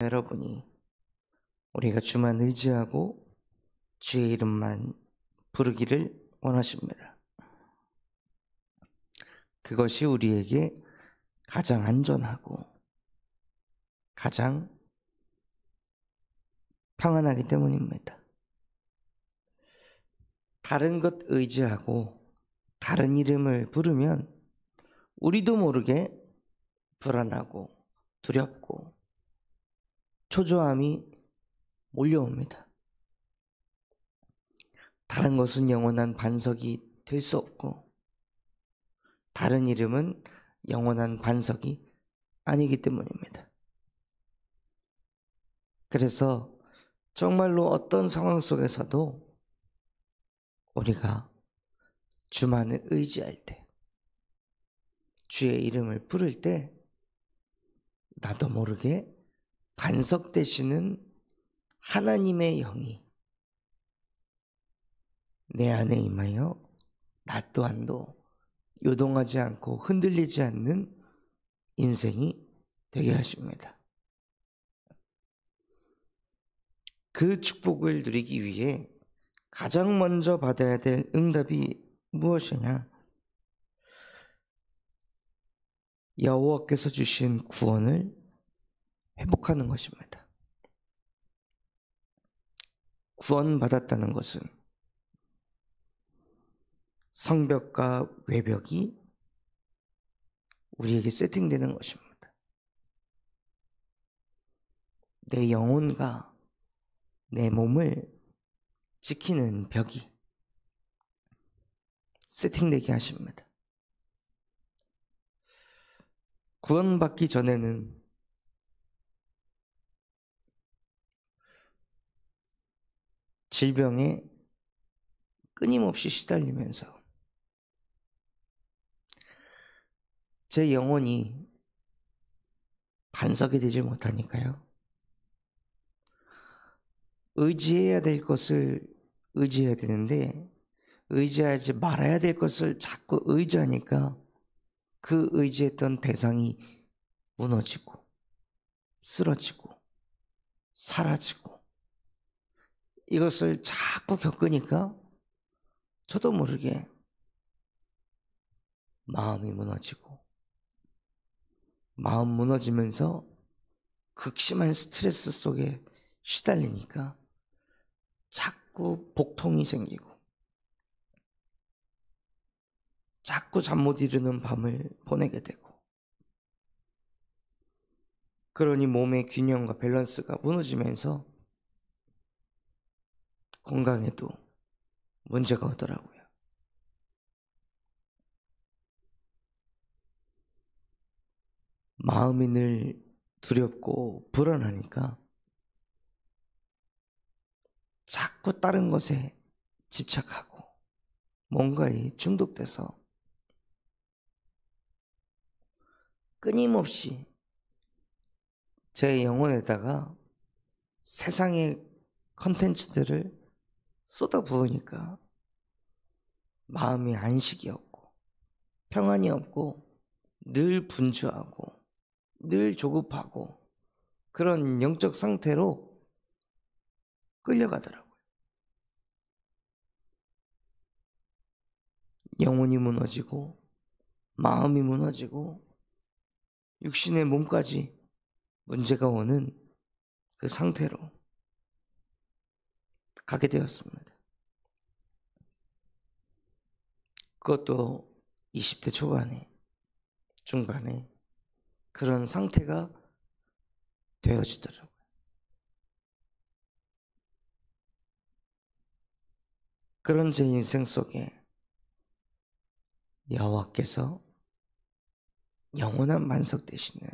여러분이 우리가 주만 의지하고 주의 이름만 부르기를 원하십니다. 그것이 우리에게 가장 안전하고 가장 평안하기 때문입니다. 다른 것 의지하고 다른 이름을 부르면 우리도 모르게 불안하고 두렵고 초조함이 몰려옵니다. 다른 것은 영원한 반석이 될 수 없고 다른 이름은 영원한 반석이 아니기 때문입니다. 그래서 정말로 어떤 상황 속에서도 우리가 주만을 의지할 때, 주의 이름을 부를 때 나도 모르게 반석 되시는 하나님의 영이 내 안에 임하여 나 또한도 요동하지 않고 흔들리지 않는 인생이 되게 하십니다. 그 축복을 누리기 위해 가장 먼저 받아야 될 응답이 무엇이냐? 여호와께서 주신 구원을 회복하는 것입니다. 구원받았다는 것은 성벽과 외벽이 우리에게 세팅되는 것입니다. 내 영혼과 내 몸을 지키는 벽이 세팅되게 하십니다. 구원받기 전에는 질병에 끊임없이 시달리면서 제 영혼이 반석이 되지 못하니까요. 의지해야 될 것을 의지해야 되는데 의지하지 말아야 될 것을 자꾸 의지하니까 그 의지했던 대상이 무너지고 쓰러지고 사라지고 이것을 자꾸 겪으니까 저도 모르게 마음이 무너지고 마음 무너지면서 극심한 스트레스 속에 시달리니까 자꾸 복통이 생기고 자꾸 잠 못 이루는 밤을 보내게 되고 그러니 몸의 균형과 밸런스가 무너지면서 건강에도 문제가 오더라고요. 마음이 늘 두렵고 불안하니까 자꾸 다른 것에 집착하고 뭔가에 중독돼서 끊임없이 제 영혼에다가 세상의 컨텐츠들을 쏟아부으니까 마음이 안식이 없고 평안이 없고 늘 분주하고 늘 조급하고 그런 영적 상태로 끌려가더라고요. 영혼이 무너지고 마음이 무너지고 육신의 몸까지 문제가 오는 그 상태로 가게 되었습니다. 그것도 20대 초반에 중반에 그런 상태가 되어지더라고요. 그런 제 인생 속에 여호와께서 영원한 반석 되시는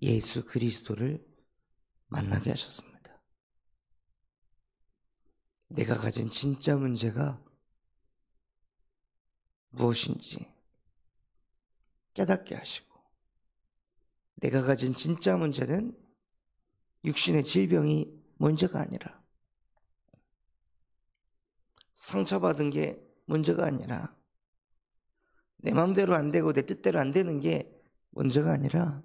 예수 그리스도를 만나게 하셨습니다. 내가 가진 진짜 문제가 무엇인지 깨닫게 하시고 내가 가진 진짜 문제는 육신의 질병이 문제가 아니라 상처받은 게 문제가 아니라 내 마음대로 안 되고 내 뜻대로 안 되는 게 문제가 아니라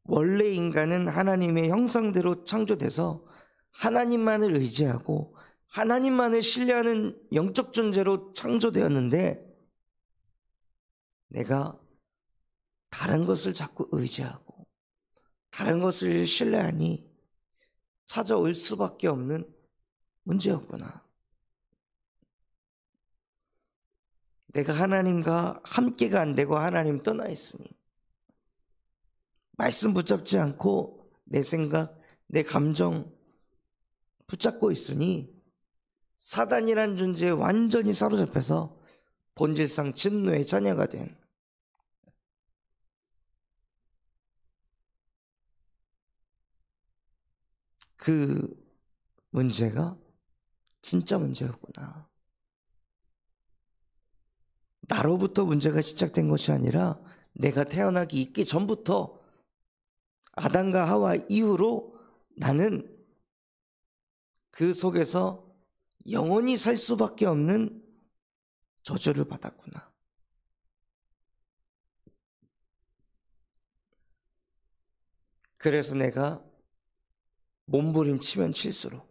원래 인간은 하나님의 형상대로 창조돼서 하나님만을 의지하고 하나님만을 신뢰하는 영적 존재로 창조되었는데, 내가 다른 것을 자꾸 의지하고 다른 것을 신뢰하니 찾아올 수밖에 없는 문제였구나. 내가 하나님과 함께가 안 되고 하나님 떠나 있으니 말씀 붙잡지 않고 내 생각, 내 감정 붙잡고 있으니 사단이란 존재에 완전히 사로잡혀서 본질상 진노의 자녀가 된 그 문제가 진짜 문제였구나. 나로부터 문제가 시작된 것이 아니라 내가 태어나기 있기 전부터 아담과 하와 이후로 나는 그 속에서 영원히 살 수밖에 없는 저주를 받았구나. 그래서 내가 몸부림치면 칠수록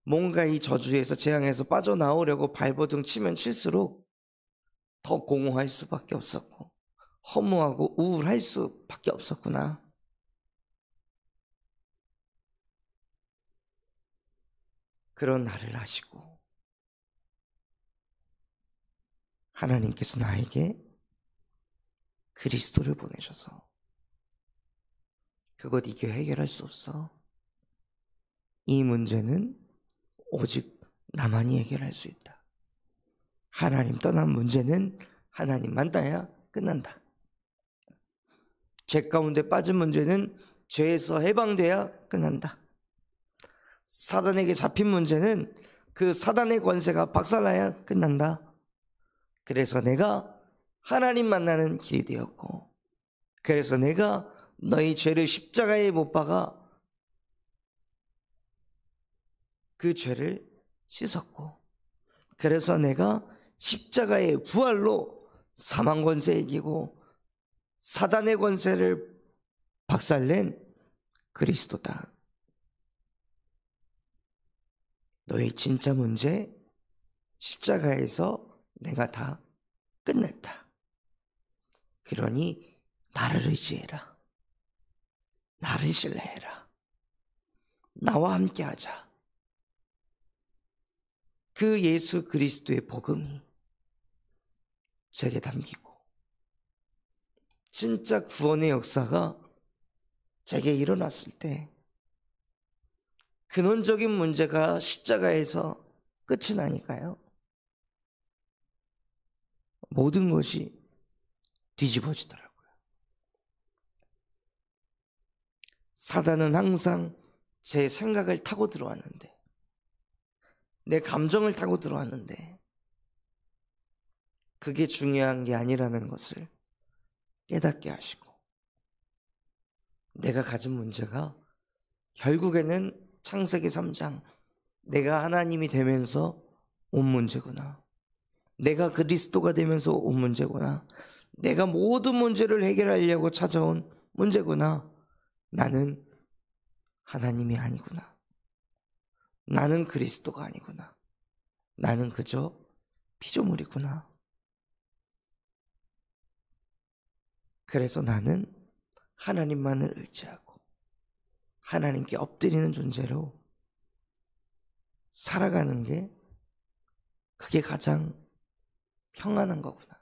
뭔가 이 저주에서 재앙에서 빠져나오려고 발버둥 치면 칠수록 더 공허할 수밖에 없었고 허무하고 우울할 수밖에 없었구나. 그런 나를 아시고 하나님께서 나에게 그리스도를 보내셔서 그것 이겨 해결할 수 없어. 이 문제는 오직 나만이 해결할 수 있다. 하나님 떠난 문제는 하나님만 따야 끝난다. 죄 가운데 빠진 문제는 죄에서 해방돼야 끝난다. 사단에게 잡힌 문제는 그 사단의 권세가 박살나야 끝난다. 그래서 내가 하나님 만나는 길이 되었고, 그래서 내가 너희 죄를 십자가에 못 박아 그 죄를 씻었고, 그래서 내가 십자가의 부활로 사망 권세 이기고 사단의 권세를 박살낸 그리스도다. 너희 진짜 문제 십자가에서 내가 다 끝냈다. 그러니 나를 의지해라. 나를 신뢰해라. 나와 함께 하자. 그 예수 그리스도의 복음이 제게 담기고 진짜 구원의 역사가 제게 일어났을 때 근원적인 문제가 십자가에서 끝이 나니까요, 모든 것이 뒤집어지더라고요. 사단은 항상 제 생각을 타고 들어왔는데, 내 감정을 타고 들어왔는데, 그게 중요한 게 아니라는 것을 깨닫게 하시고, 내가 가진 문제가 결국에는 창세기 3장 내가 하나님이 되면서 온 문제구나, 내가 그리스도가 되면서 온 문제구나, 내가 모든 문제를 해결하려고 찾아온 문제구나, 나는 하나님이 아니구나, 나는 그리스도가 아니구나, 나는 그저 피조물이구나. 그래서 나는 하나님만을 의지하고 하나님께 엎드리는 존재로 살아가는 게 그게 가장 평안한 거구나.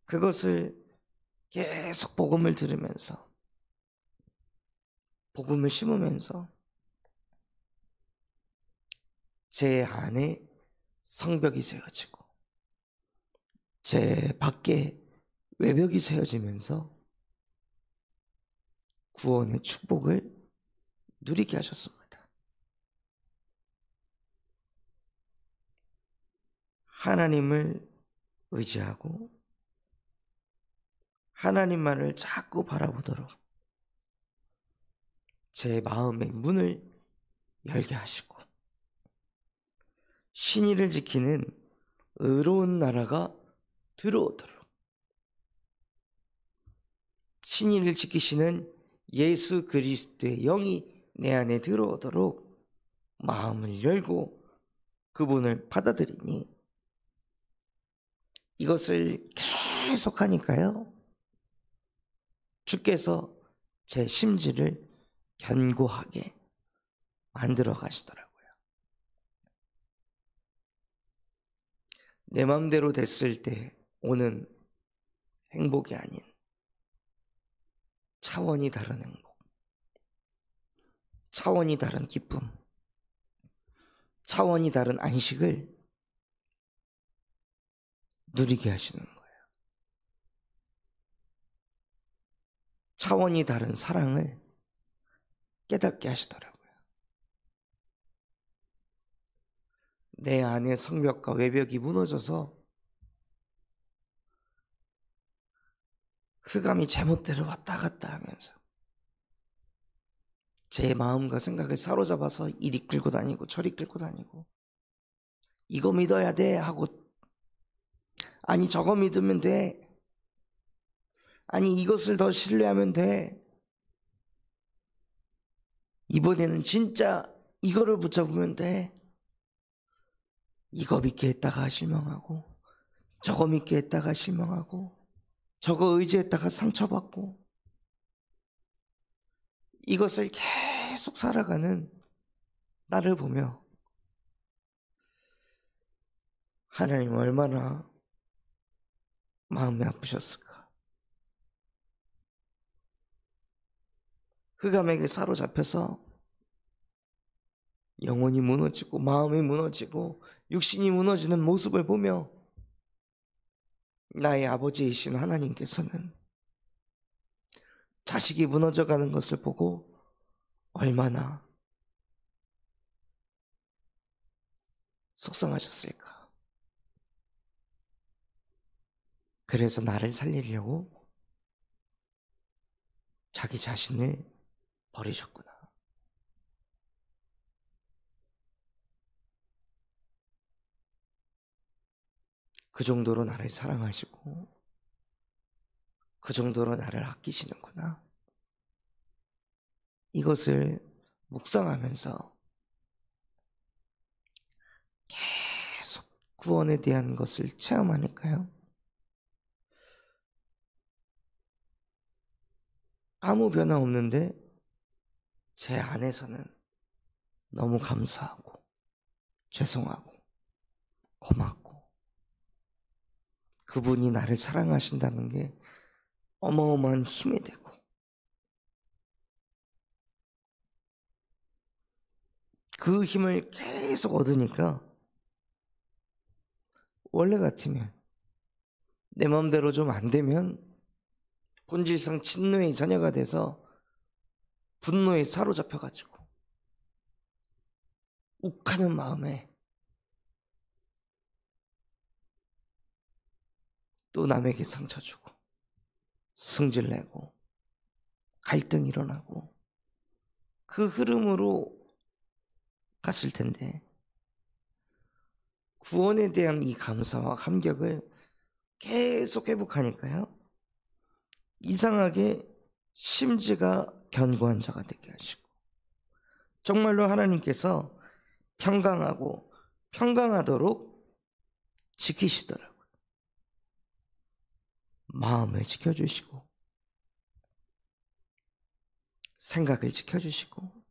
그것을 계속 복음을 들으면서 복음을 심으면서 제 안에 성벽이 세워지고 제 밖에 외벽이 세워지면서 구원의 축복을 누리게 하셨습니다. 하나님을 의지하고 하나님만을 자꾸 바라보도록 제 마음의 문을 열게 하시고, 신의를 지키는 의로운 나라가 들어오도록 친히를 지키시는 예수 그리스도의 영이 내 안에 들어오도록 마음을 열고 그분을 받아들이니 이것을 계속하니까요, 주께서 제 심지를 견고하게 만들어 가시더라고요. 내 마음대로 됐을 때 오는 행복이 아닌 차원이 다른 행복, 차원이 다른 기쁨, 차원이 다른 안식을 누리게 하시는 거예요. 차원이 다른 사랑을 깨닫게 하시더라고요. 내 안의 성벽과 외벽이 무너져서 흑암이 제멋대로 왔다 갔다 하면서 제 마음과 생각을 사로잡아서 이리 끌고 다니고 저리 끌고 다니고, 이거 믿어야 돼 하고, 아니 저거 믿으면 돼, 아니 이것을 더 신뢰하면 돼, 이번에는 진짜 이거를 붙잡으면 돼, 이거 믿게 했다가 실망하고 저거 믿게 했다가 실망하고 저거 의지했다가 상처받고, 이것을 계속 살아가는 나를 보며 하나님 얼마나 마음이 아프셨을까. 흑암에게 사로잡혀서 영혼이 무너지고 마음이 무너지고 육신이 무너지는 모습을 보며 나의 아버지이신 하나님께서는 자식이 무너져가는 것을 보고 얼마나 속상하셨을까. 그래서 나를 살리려고 자기 자신을 버리셨구나. 그 정도로 나를 사랑하시고 그 정도로 나를 아끼시는구나. 이것을 묵상하면서 계속 구원에 대한 것을 체험하니까요, 아무 변화 없는데 제 안에서는 너무 감사하고 죄송하고 고맙고, 그분이 나를 사랑하신다는 게 어마어마한 힘이 되고, 그 힘을 계속 얻으니까 원래 같으면 내 마음대로 좀 안 되면 본질상 진노의 자녀가 돼서 분노에 사로잡혀가지고 욱하는 마음에 또 남에게 상처 주고 승질내고 갈등 일어나고 그 흐름으로 갔을 텐데, 구원에 대한 이 감사와 감격을 계속 회복하니까요, 이상하게 심지가 견고한 자가 되게 하시고, 정말로 하나님께서 평강하고 평강하도록 지키시더라고요. 마음을 지켜주시고 생각을 지켜주시고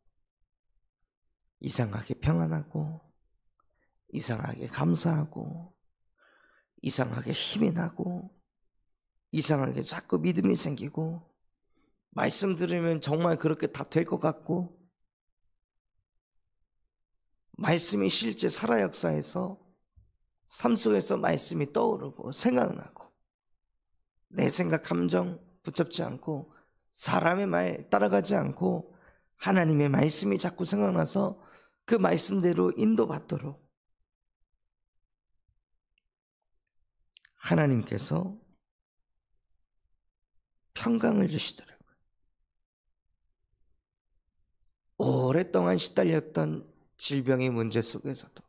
이상하게 평안하고 이상하게 감사하고 이상하게 힘이 나고 이상하게 자꾸 믿음이 생기고, 말씀 들으면 정말 그렇게 다 될 것 같고, 말씀이 실제 살아 역사에서 삶 속에서 말씀이 떠오르고 생각나고, 내 생각 감정 붙잡지 않고 사람의 말 따라가지 않고 하나님의 말씀이 자꾸 생각나서 그 말씀대로 인도받도록 하나님께서 평강을 주시더라고요. 오랫동안 시달렸던 질병의 문제 속에서도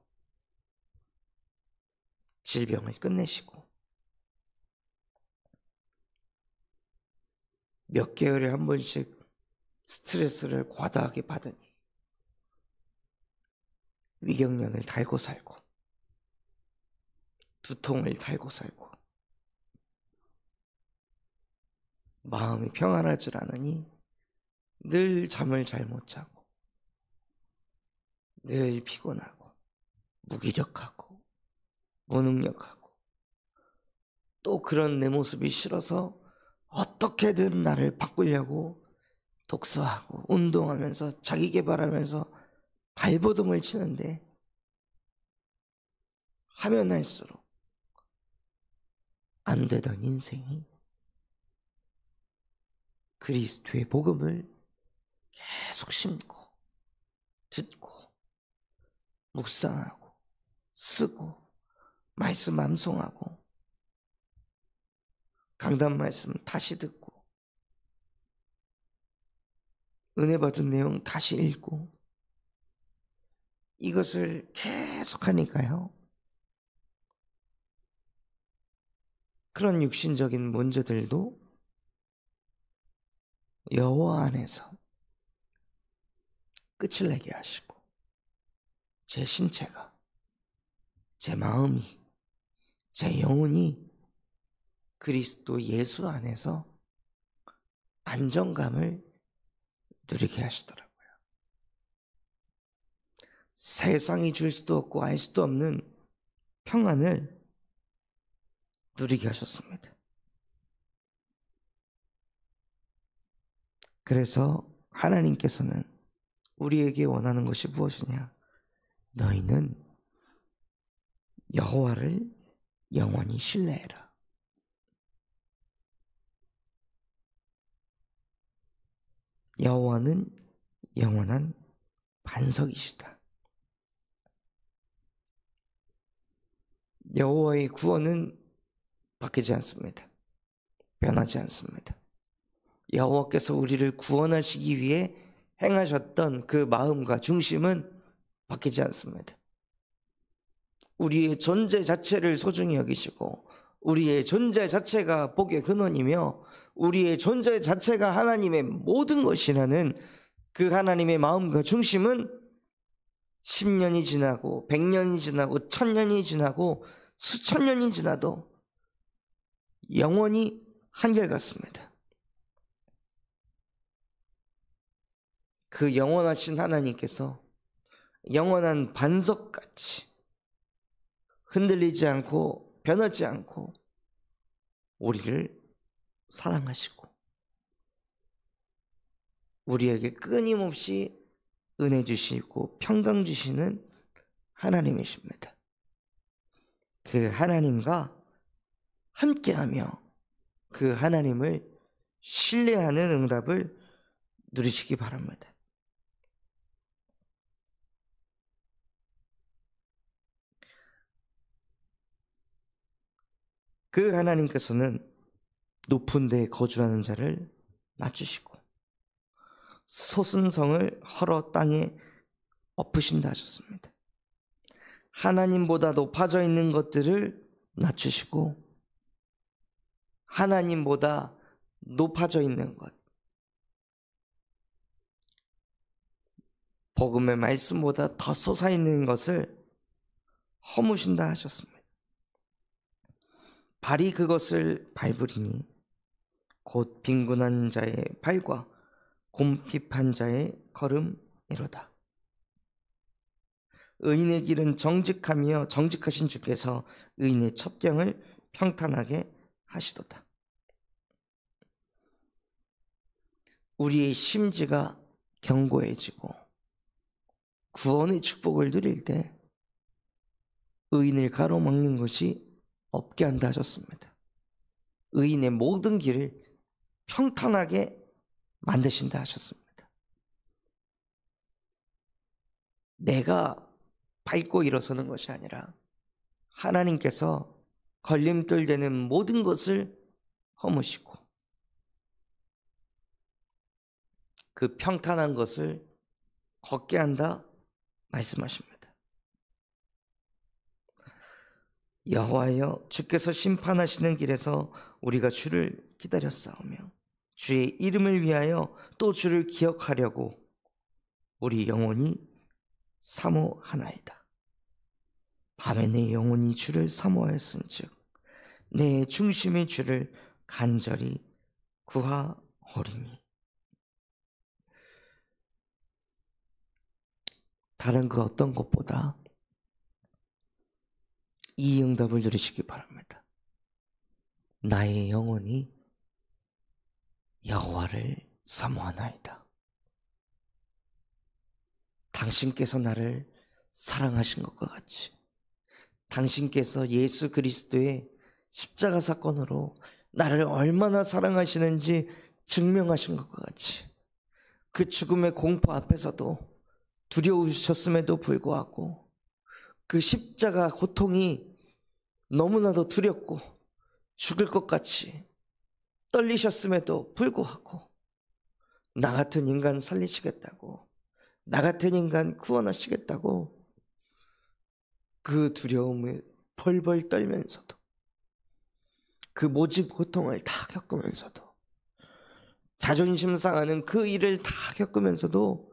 질병을 끝내시고 몇 개월에 한 번씩 스트레스를 과다하게 받으니 위경련을 달고 살고 두통을 달고 살고 마음이 평안하지 않으니 늘 잠을 잘 못 자고 늘 피곤하고 무기력하고 무능력하고 또 그런 내 모습이 싫어서 어떻게든 나를 바꾸려고 독서하고 운동하면서 자기 개발하면서 발버둥을 치는데 하면 할수록 안 되던 인생이 그리스도의 복음을 계속 심고 듣고 묵상하고 쓰고 말씀 암송하고 강단 말씀 다시 듣고 은혜 받은 내용 다시 읽고 이것을 계속 하니까요. 그런 육신적인 문제들도 여호와 안에서 끝을 내게 하시고 제 신체가, 제 마음이, 제 영혼이 그리스도 예수 안에서 안정감을 누리게 하시더라고요. 세상이 줄 수도 없고 알 수도 없는 평안을 누리게 하셨습니다. 그래서 하나님께서는 우리에게 원하는 것이 무엇이냐? 너희는 여호와를 영원히 신뢰해라. 여호와는 영원한 반석이시다. 여호와의 구원은 바뀌지 않습니다. 변하지 않습니다. 여호와께서 우리를 구원하시기 위해 행하셨던 그 마음과 중심은 바뀌지 않습니다. 우리의 존재 자체를 소중히 여기시고 우리의 존재 자체가 복의 근원이며 우리의 존재 자체가 하나님의 모든 것이라는 그 하나님의 마음과 중심은 10년이 지나고 100년이 지나고 1000년이 지나고 수천 년이 지나도 영원히 한결같습니다. 그 영원하신 하나님께서 영원한 반석같이 흔들리지 않고 변하지 않고 우리를 사랑하시고 우리에게 끊임없이 은혜 주시고 평강 주시는 하나님이십니다. 그 하나님과 함께하며 그 하나님을 신뢰하는 응답을 누리시기 바랍니다. 그 하나님께서는 높은 데에 거주하는 자를 낮추시고 솟은 성을 헐어 땅에 엎으신다 하셨습니다. 하나님보다 높아져 있는 것들을 낮추시고 하나님보다 높아져 있는 것, 복음의 말씀보다 더 솟아있는 것을 허무신다 하셨습니다. 발이 그것을 밟으리니 곧 빈곤한 자의 발과 곰핍한 자의 걸음이로다. 의인의 길은 정직하며 정직하신 주께서 의인의 첩경을 평탄하게 하시도다. 우리의 심지가 견고해지고 구원의 축복을 누릴 때 의인을 가로막는 것이 없게 한다 하셨습니다. 의인의 모든 길을 평탄하게 만드신다 하셨습니다. 내가 밟고 일어서는 것이 아니라 하나님께서 걸림돌 되는 모든 것을 허무시고 그 평탄한 것을 걷게 한다 말씀하십니다. 여호와여, 주께서 심판하시는 길에서 우리가 주를 기다렸사오며 주의 이름을 위하여 또 주를 기억하려고 우리 영혼이 사모하나이다. 밤에 내 영혼이 주를 사모하였은즉 내 중심의 주를 간절히 구하오리니. 다른 그 어떤 것보다 이 응답을 누리시기 바랍니다. 나의 영혼이 여호와를 사모하나이다. 당신께서 나를 사랑하신 것과 같이, 당신께서 예수 그리스도의 십자가 사건으로 나를 얼마나 사랑하시는지 증명하신 것과 같이, 그 죽음의 공포 앞에서도 두려우셨음에도 불구하고 그 십자가 고통이 너무나도 두렵고 죽을 것 같이 떨리셨음에도 불구하고 나 같은 인간 살리시겠다고, 나 같은 인간 구원하시겠다고 그 두려움을 벌벌 떨면서도, 그 모집 고통을 다 겪으면서도, 자존심 상하는 그 일을 다 겪으면서도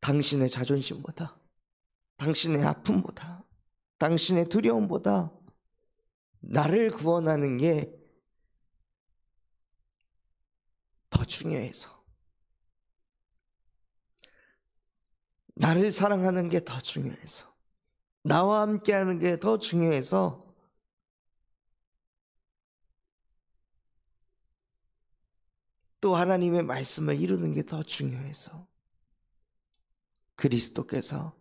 당신의 자존심보다, 당신의 아픔보다, 당신의 두려움보다 나를 구원하는 게 더 중요해서, 나를 사랑하는 게 더 중요해서, 나와 함께하는 게 더 중요해서 또 하나님의 말씀을 이루는 게 더 중요해서 그리스도께서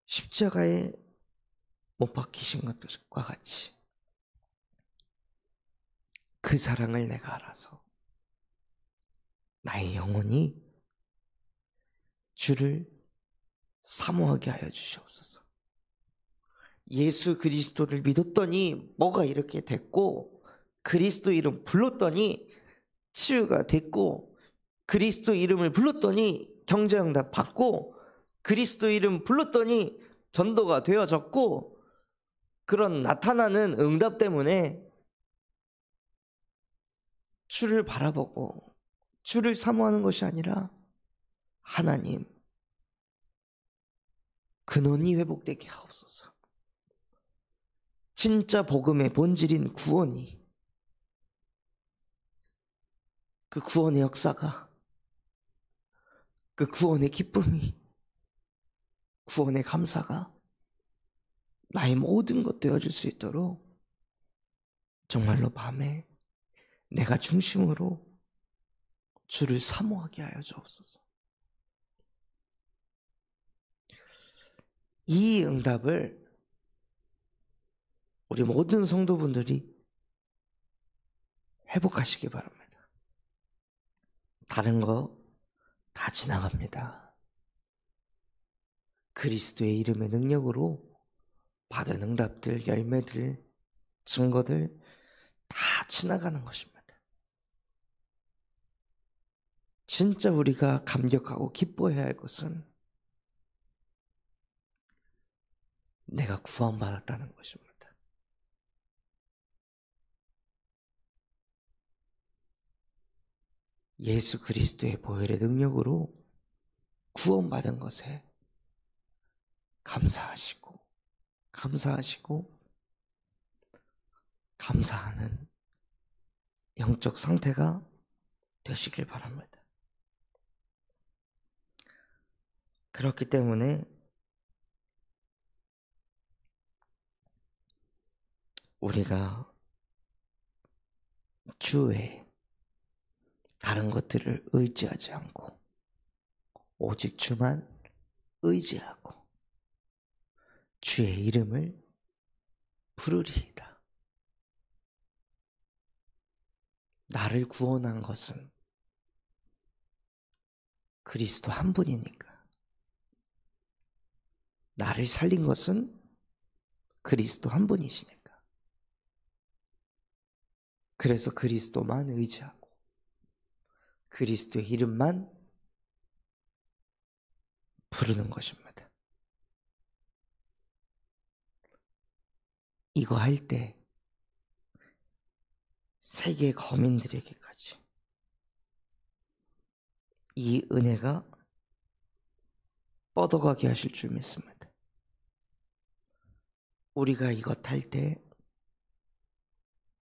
십자가에 못 박히신 것과 같이 그 사랑을 내가 알아서 나의 영혼이 주를 사모하게 하여 주시옵소서. 예수 그리스도를 믿었더니 뭐가 이렇게 됐고, 그리스도 이름 불렀더니 치유가 됐고, 그리스도 이름을 불렀더니 경제응답 받고, 그리스도 이름 불렀더니 전도가 되어졌고, 그런 나타나는 응답 때문에 주를 바라보고 주를 사모하는 것이 아니라 하나님, 근원이 회복되게 하옵소서. 진짜 복음의 본질인 구원이, 그 구원의 역사가, 그 구원의 기쁨이, 구원의 감사가 나의 모든 것 되어줄 수 있도록 정말로 밤에 내가 중심으로 주를 사모하게 하여 주옵소서. 이 응답을 우리 모든 성도분들이 회복하시기 바랍니다. 다른 거 다 지나갑니다. 그리스도의 이름의 능력으로 받은 응답들, 열매들, 증거들 다 지나가는 것입니다. 진짜 우리가 감격하고 기뻐해야 할 것은 내가 구원받았다는 것입니다. 예수 그리스도의 보혈의 능력으로 구원받은 것에 감사하시고 감사하는 영적 상태가 되시길 바랍니다. 그렇기 때문에 우리가 주 외에 다른 것들을 의지하지 않고 오직 주만 의지하고 주의 이름을 부르리이다. 나를 구원한 것은 그리스도 한 분이니까, 나를 살린 것은 그리스도 한 분이시니까, 그래서 그리스도만 의지하고 그리스도의 이름만 부르는 것입니다. 이거 할 때 세계 거민들에게까지 이 은혜가 뻗어가게 하실 줄 믿습니다. 우리가 이것 할 때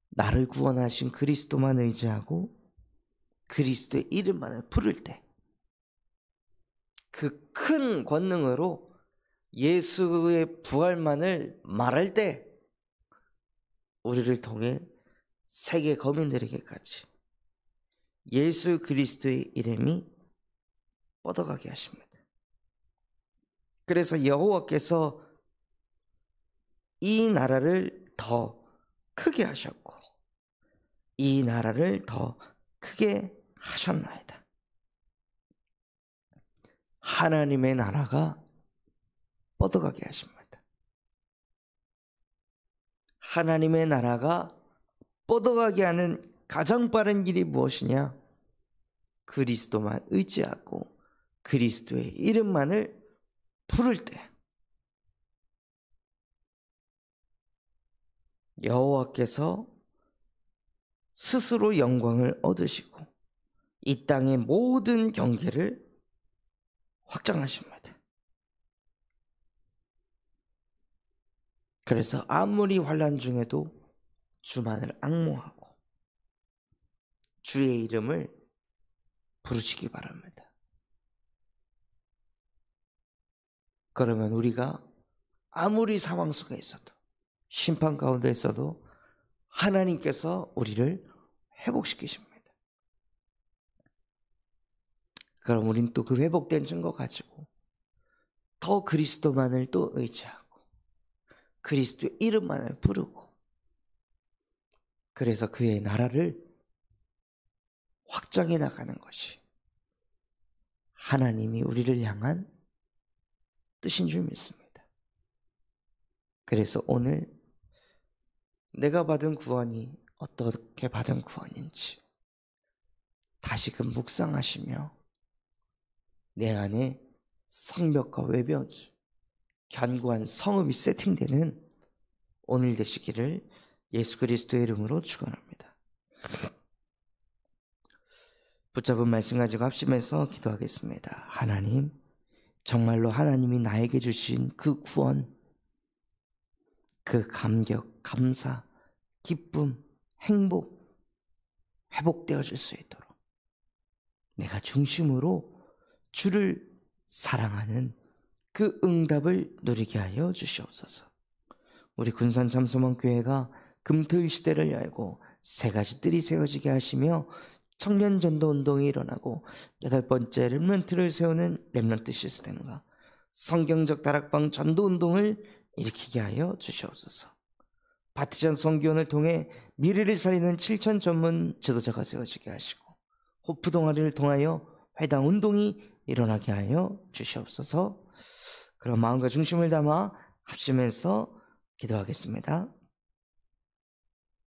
나를 구원하신 그리스도만 의지하고 그리스도의 이름만을 부를 때, 그 큰 권능으로 예수의 부활만을 말할 때 우리를 통해 세계 거민들에게까지 예수 그리스도의 이름이 뻗어가게 하십니다. 그래서 여호와께서 이 나라를 더 크게 하셨고 이 나라를 더 크게 하셨나이다. 하나님의 나라가 뻗어가게 하십니다. 하나님의 나라가 뻗어가게 하는 가장 빠른 길이 무엇이냐? 그리스도만 의지하고 그리스도의 이름만을 부를 때 여호와께서 스스로 영광을 얻으시고 이 땅의 모든 경계를 확장하십니다. 그래서 아무리 환난 중에도 주만을 앙모하고 주의 이름을 부르시기 바랍니다. 그러면 우리가 아무리 상황 속에 있어도 심판 가운데 있어도 하나님께서 우리를 회복시키십니다. 그럼 우린 또 그 회복된 증거 가지고 더 그리스도만을 또 의지하고 그리스도의 이름만을 부르고 그래서 그의 나라를 확장해 나가는 것이 하나님이 우리를 향한 뜻인 줄 믿습니다. 그래서 오늘 내가 받은 구원이 어떻게 받은 구원인지 다시금 묵상하시며 내 안에 성벽과 외벽이 견고한 성읍이 세팅되는 오늘 되시기를 예수 그리스도의 이름으로 축원합니다. 붙잡은 말씀 가지고 합심해서 기도하겠습니다. 하나님, 정말로 하나님이 나에게 주신 그 구원, 그 감격, 감사, 기쁨, 행복 회복되어질 수 있도록 내가 중심으로 주를 사랑하는 그 응답을 누리게 하여 주시옵소서. 우리 군산 잠소망교회가 금토일 시대를 열고 세 가지 뜰이 세워지게 하시며 청년 전도 운동이 일어나고 8번째 렘넌트를 세우는 렘넌트 시스템과 성경적 다락방 전도 운동을 일으키게 하여 주시옵소서. 바티전 선교원을 통해 미래를 살리는 7천 전문 지도자가 세워지게 하시고 호프 동아리를 통하여 회당 운동이 일어나게 하여 주시옵소서. 그런 마음과 중심을 담아 합심해서 기도하겠습니다.